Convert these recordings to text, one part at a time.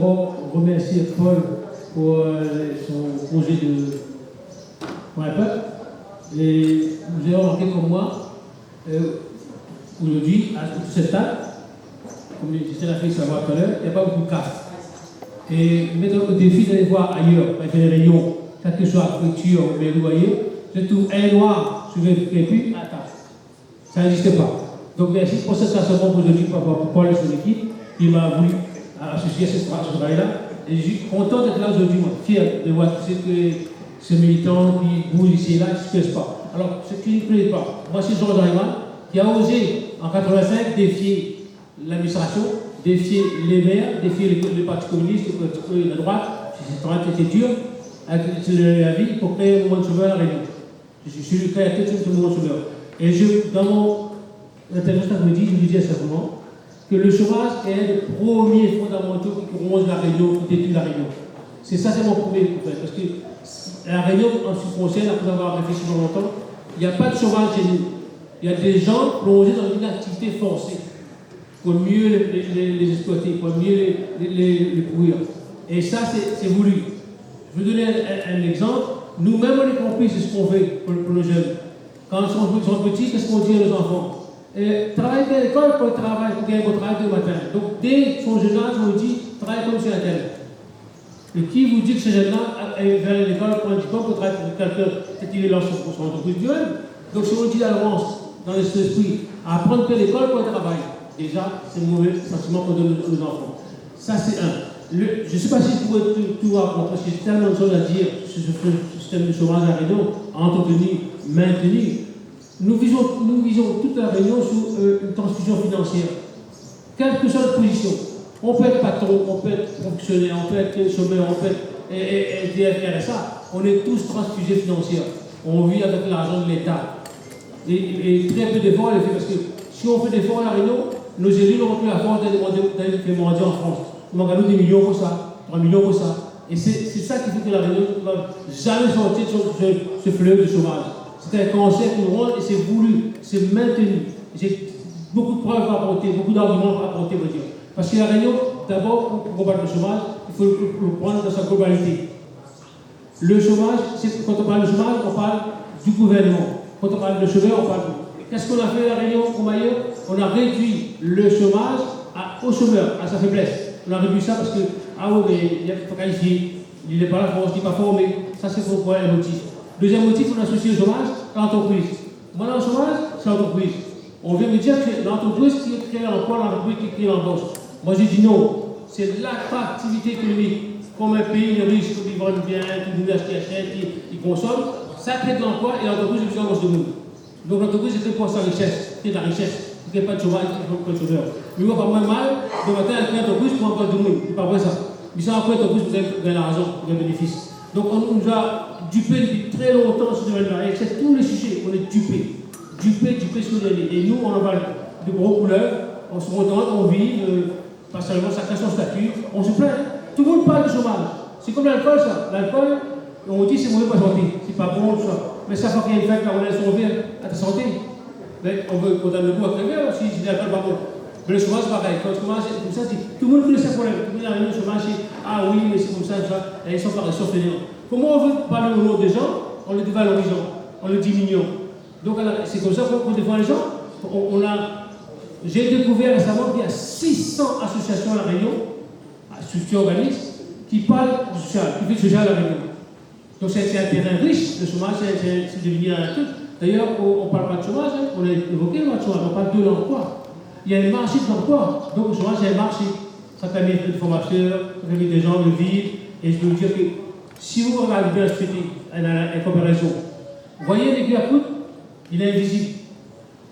d'abord remercier Paul pour son projet pour un peuple. Et vous avez remarqué comme moi, aujourd'hui, à toute cette table, comme je l'ai fait savoir tout à l'heure, il n'y a pas beaucoup de casse. Et mettons au défi d'aller voir ailleurs, avec les réunions, quelle que soit la préfecture, mais vous voyez, je trouve un noir sur le puis à table. Ça n'existe pas. Donc merci pour cette rassemblement pour aujourd'hui, pour Paul et son équipe, qui m'a voulu associer à ce travail-là. Et je suis content d'être là aujourd'hui, moi, fier de voir ces militants qui bougent ici et là, qui ne se plaisent pas. Alors, ce qui ne plaît pas, moi c'est Georges Rayman, qui a osé en 85 défier l'administration, défier les maires, défier le Parti communiste, la droite, c'était dur, avec la vie pour créer un mouvement de chômeur à la Réunion. Je suis le créateur de ce mouvement de chômeur. Et dans mon intervention après-midi, je vous disais simplement que le chômage est un des premiers fondamentaux qui ronge la Réunion, qui détruit la Réunion. C'est ça, c'est mon premier coup, parce que la Réunion, en ce qui concerne, après avoir réfléchi pendant longtemps, il n'y a pas de chômage chez nous. Il y a des gens plongés dans une activité forcée pour mieux les exploiter, pour mieux les pourrir. Et ça, c'est voulu. Je vais vous donner un exemple. Nous-mêmes, on est compris, c'est ce qu'on fait pour nos jeunes. Quand ils sont petits, qu'est-ce qu'on dit à nos enfants? Travaille à l'école pour travailler, pour gagner votre travail de matin. Donc, dès son jeune âge, on dit travaille comme sur la terre. Et qui vous dit que ce jeune-là vers l'école pour un diplôme pour travailler pour quelqu'un, peut-être qu'il est dans son entreprise du même. Donc, si on dit à l'avance, dans l'esprit, à apprendre que l'école pour le travail, déjà, c'est un mauvais sentiment qu'on donne aux enfants. Ça, c'est un. Je ne sais pas si je pourrais tout raconter, parce que j'ai tellement de choses à dire sur ce système de chômage à Réunion, à entretenir, maintenir. Nous visons toute la Réunion sur une transfusion financière. Quelle que soit notre position. On peut être patron, on peut être fonctionnaire, on peut être chômeur, on peut être DFRSA. On est tous transfusés financiers. On vit avec l'argent de l'État. Et très peu d'efforts, parce que si on fait des efforts à la Réunion, nos élus n'auront plus la force d'aller demander en France. On va gagner des millions pour ça, 3 millions pour ça. Et c'est ça qui fait que la Réunion ne va jamais sortir de ce fleuve de chômage. C'est un cancer qui nous rend et c'est voulu, c'est maintenu. J'ai beaucoup de preuves à apporter, beaucoup d'arguments à apporter, vous dire. Parce que la Réunion, d'abord, pour combattre le chômage, il faut le prendre dans sa globalité. Le chômage, quand on parle de chômage, on parle du gouvernement. Quand on parle de chômeur, on parle de... Qu'est-ce qu'on a fait à la Réunion comme ailleurs? On a réduit le chômage au chômeur, à sa faiblesse. On a réduit ça parce que, ah oui, mais il faut qualifier, il n'est pas là, il n'est pas formé. Ça, c'est pourquoi un motif. Deuxième motif, on associe le chômage à l'entreprise. Moi, dans le chômage, c'est l'entreprise. On vient me dire que l'entreprise qui crée l'emploi, l'entreprise qui crée l'embauche. Moi, j'ai dit non. C'est l'attractivité économique. Comme un pays riche, qui vend bien, qui achète, qui consomme, ça crée de l'emploi et l'entreprise est plus embauche de nous. Donc, l'entreprise, c'est pour sa richesse, c'est de la richesse. Il n'y a pas de chômage, il n'y a pas de chômeur. Mais on va pas mal, de matin, avec une entreprise pour embaucher de nous. C'est pas vrai ça. Mais ça, après, l'entreprise, vous avez de l'argent, vous avez des bénéfices. Donc, on nous a dupé depuis très longtemps sur ce domaine-là. Et c'est tous les sujets, on est dupé. Dupé sur les lignes. Et nous, on en va de gros couleurs, on se contente, on vit, pas seulement chacun son statut, on se plaint. Tout le monde parle de chômage. C'est comme l'alcool, ça. L'alcool, on dit c'est mauvais pour la santé, c'est pas bon, tout ça. Mais ça fait qu'il y a une fête, on laisse sauver à ta santé. Mais on veut condamner le goût à crever si l'alcool pas bon. Mais le chômage, c'est pareil. Quand le chômage, c'est comme ça, tout le monde connaît ce problème. Tout le monde a le chômage, c'est ah oui, mais c'est comme ça, ça. Et ils sont pareils, sont fainéants. Comment on veut parler au nom des gens, en le dévalorisant, en le diminuant. Donc c'est comme ça qu'on défend les gens. J'ai découvert récemment qu'il y a 600 associations à La Réunion, structures organismes, qui parlent du social, qui fait le social à La Réunion. Donc c'est un terrain riche, le chômage, c'est devenu un truc. D'ailleurs, on ne parle pas de chômage, hein. On a évoqué le chômage, on parle de l'emploi. Il y a un marché de l'emploi, donc le chômage c'est un marché. Ça permet de formateurs, ça permet des gens de vivre, et je peux vous dire que si vous regardez bien ce petit, en comparaison, vous voyez les Guyacoutes, il est invisible.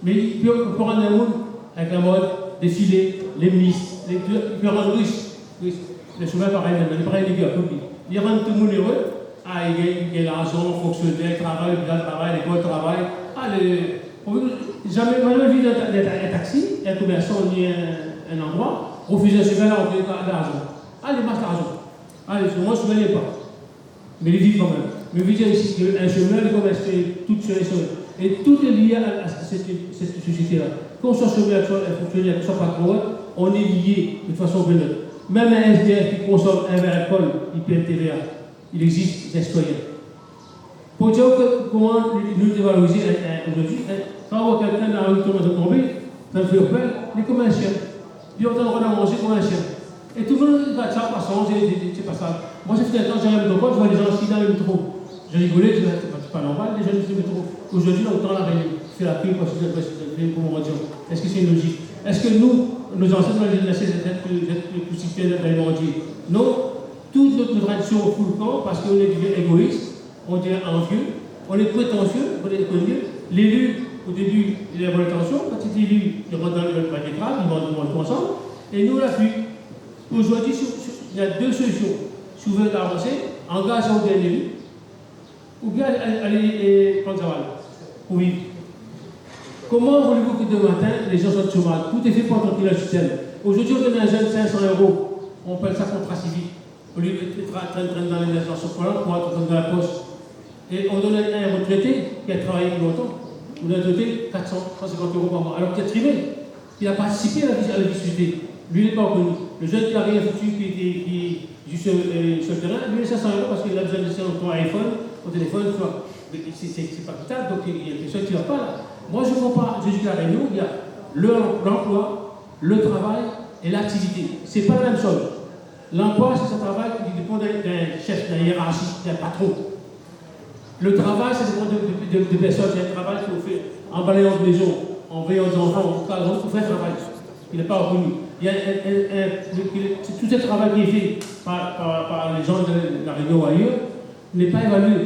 Mais il peut rendre un monde avec la mode, des filets, les ministres, il peut rendre riche. Le chômage pareil, il est pareil les Guyacoutes. Il rend tout le monde heureux. Ah, il gagne l'argent, fonctionnaire, travail, le travail, l'école, travail. Ah, jamais vu un taxi, un commerçant ni un endroit, refuser un chemin à rentrer de l'argent. Ah, il marche l'argent. Ah, moi, je ne me pas. Mais il vit quand même. Mais vous dire ici qu'un chemin, il commerce toute sur les choses. Et tout est lié à cette société-là. Qu'on soit chômeur, qu'on soit fonctionnaire, qu'on soit patron, on est lié de façon vénère. Même un SDF qui consomme un verre d'alcool, il paie le TVA. Il existe des citoyens. Pour dire comment nous dévaloriser aujourd'hui, quand on voit quelqu'un dans la rue qui tomber, ça me fait peur, il est comme un chien. Il est en train de manger comme un chien. Et tout le monde va ça, passant, c'est pas ça. Moi, j'ai fait un temps, j'arrive au métro, je vois les gens assis dans le métro. Je rigolais, je disais, c'est pas normal, les gens du métro. Aujourd'hui, on entend la réunion. Je fais la queue parce que je pour mon radio. Est-ce que c'est une logique? Est-ce que nous, nos ancêtres, on a laissé cette possibilité d'être alimentiers? Non, toute notre tradition au full camp, parce qu'on est devenu égoïste, on devient envieux, on est prétentieux, on est économique. L'élu, au début, il a bonne intention, quand il est élu, il rentre dans le paquet de grave, il va le ensemble, et nous, on l'appuie. Aujourd'hui, il y a deux solutions. Si vous voulez avancer, engageons bien l'élu, ou bien aller prendre sa balle pour vivre. Comment voulez-vous que demain matin, les gens soient de chômage? Tout est fait pour tranquille le système. Aujourd'hui, on donne à un jeune 500 €. On appelle ça contrat civique. Au lieu de traîner dans les assurances scolaires, pour être dans la poche. Et on donne à un retraité qui a travaillé longtemps. On a doté 450 € par mois. Alors qu'il a trimé. Il a participé à la vie société. Lui, il n'est pas reconnu. Le jeune qui n'a rien foutu, qui est juste sur le terrain, lui, il a 500 € parce qu'il a besoin de son iPhone, son téléphone, c'est pas vital, donc il y a quelque chose qui ne va pas là. Moi, je ne comprends pas. Je dis qu'à la Réunion, il y a l'emploi, le travail et l'activité. Ce n'est pas la même chose. L'emploi, c'est un travail qui dépend d'un chef, d'un hiérarchie, d'un patron. Le travail, ça dépend de personnes. C'est un travail qu'il faut faire en balayant de maison, en veillant aux enfants, en cadre, il faut faire un travail. Il n'est pas reconnu. Il y a tout ce travail qui est fait par les gens de la Réunion ou ailleurs n'est pas évalué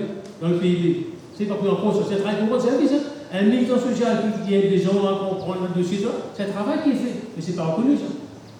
dans le PIB. C'est pas pris en compte. C'est un travail pour c'est un militant social qui aide des gens à comprendre le dossier. C'est un travail qui est fait. Mais ce n'est pas reconnu, ça.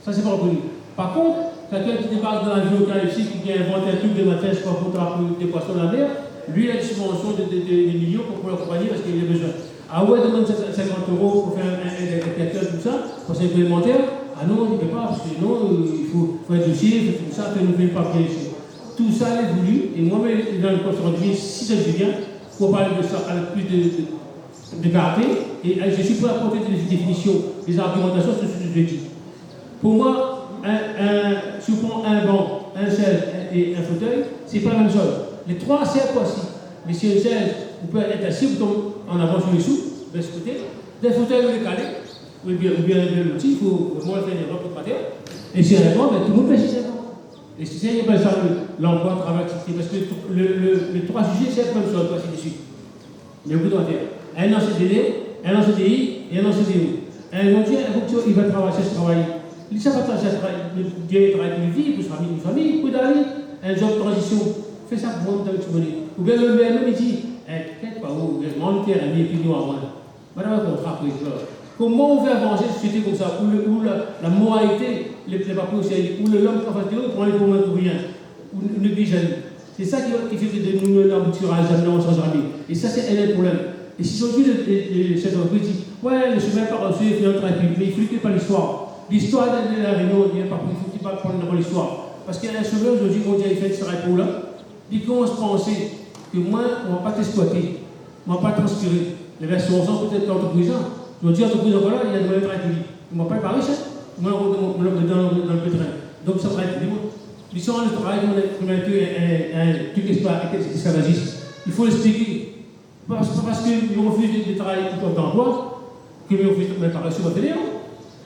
Ça, c'est pas reconnu. Par contre, quelqu'un qui débarque dans l'avion ici, qui a inventé un truc de matin, je crois, pour des poissons dans la mer, lui, il a une subvention de millions pour l'accompagner parce qu'il a besoin. Ah ouais, demande 50 € pour faire un calcul, tout ça, pour ses complémentaires. Ah non, il ne peut pas, parce que non, il faut un dossier, il faut tout ça, faire nous faire papier ici. Tout ça est voulu, et moi-même, dans le compte rendu, si ça je viens, pour parler de ça avec plus de clarté, et je suis pour apporter des définitions, des argumentations sur ce que je dis. Pour moi, si on prend un banc, un chaise et un fauteuil, c'est pas la même chose. Les trois servent aussi. Mais si une chaise, vous pouvez être assis, vous tombez en avant sur les sous, de ce côté, des fauteuils, vous les calez, ou bien l'outil, il faut au moins faire une erreur pour pas terre. Et si un banc, tout le monde fait si c'est un banc. Et si c'est ça, l'emploi, le travail, etc. Parce que les trois sujets, c'est la même chose, ainsi de suite. Mais au bout de la terre. Un en CDD, un en CDI et un en CDO. Un bon Dieu, il va travailler, c'est ce travail. Il ne sait pas travailler pour une vie, pour une famille, pour d'aller, un job de transition. Fais ça pour moi, tu connais. Ou bien le même, il dit, t'inquiète pas, mon terre, et puis nous, à moi. Madame, un contrat pour comment on fait avancer une société comme ça, où la moralité, les papiers aussi, où l'homme qui en fait prend les communs pour rien, ou néglige. C'est ça qui fait que nous n'aboutira jamais, on ne changera jamais. Et ça, c'est un problème. Et si aujourd'hui, les chefs d'entreprise disent, ouais, le chemin par reçu, il fait notre république, mais il ne faut pas l'histoire. L'histoire de la Réunion, il faut qu'il pas prendre l'histoire. Parce qu'il y a un chemin aujourd'hui, on dit, il fait ce rapport là, il commence à penser que moi, on ne va pas t'exploiter, on ne va pas transpirer. Les versions sont peut-être l'entreprise. Je dis, l'entreprise, voilà, il y a de la république. On ne va pas être pareil, ça. Moi, on le dans le pétrin. Donc, ça va être libre. Ils sont en travail, on a un truc esclavagiste. Il faut l'expliquer. Parce qu'ils refusent de travailler pour d'emploi, qu'ils refusent de mettre par reçu votre télé.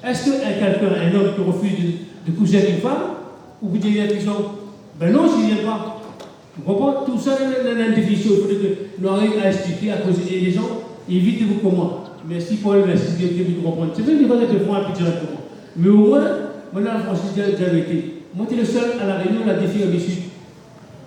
Est-ce quelqu'un, un homme qui refuse de coucher avec une femme, ou vous dites à gens, ben non, s'il ne vient pas. Vous comprenez? Tout ça, il y a une définition. Il faudrait que nous arrivions à expliquer, à causer. Et les gens, évitez-vous comme moi. Merci Paul, merci de comprendre. C'est vrai qu'il faut que font un peu directement. Mais au moins, maintenant, la France a déjà été. Moi, tu es le seul à la Réunion, la défi au sud.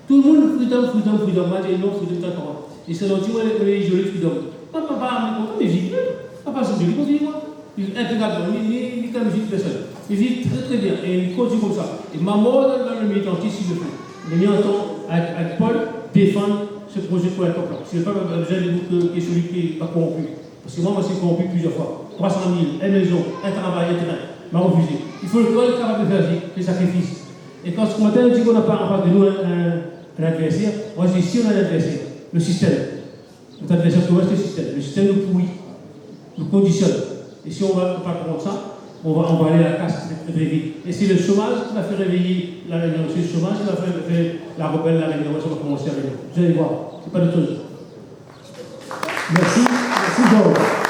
Tout le monde, freedom. Moi, j'ai non, freedom, d'accord. Et c'est gentil, moi, les jolis freedom. Papa, mais vivent. Papa, c'est joli, moi. Ils sont intégrateurs, ni comme je dis personne. Ils vivent très très bien et ils continuent comme ça. Et ma mort dans le militantisme, s'il le faut. Il est mis en temps avec Paul défendre ce projet pour la peuple. Ce n'est pas besoin de vous qui est celui qui n'est pas corrompu. Parce que moi, je suis corrompu plusieurs fois. 300 000, une maison, un travail, un terrain. M'a refusé. Il faut le corps capable de faire des sacrifices. Et quand ce matin, on dit qu'on n'a pas en face de nous un adversaire, moi je dis si on a un adversaire, le système. Notre adversaire, comment est-ce que le système? Le système nous pourrit, nous conditionne. Et si on ne va pas contre ça, on va aller à la casse. très vite. Et c'est le chômage qui va faire réveiller la Réunion. C'est le chômage qui va faire la rebelle la Réunion. Ça va commencer à Réunion. Vous allez voir, c'est pas d'autre chose. Merci Georges.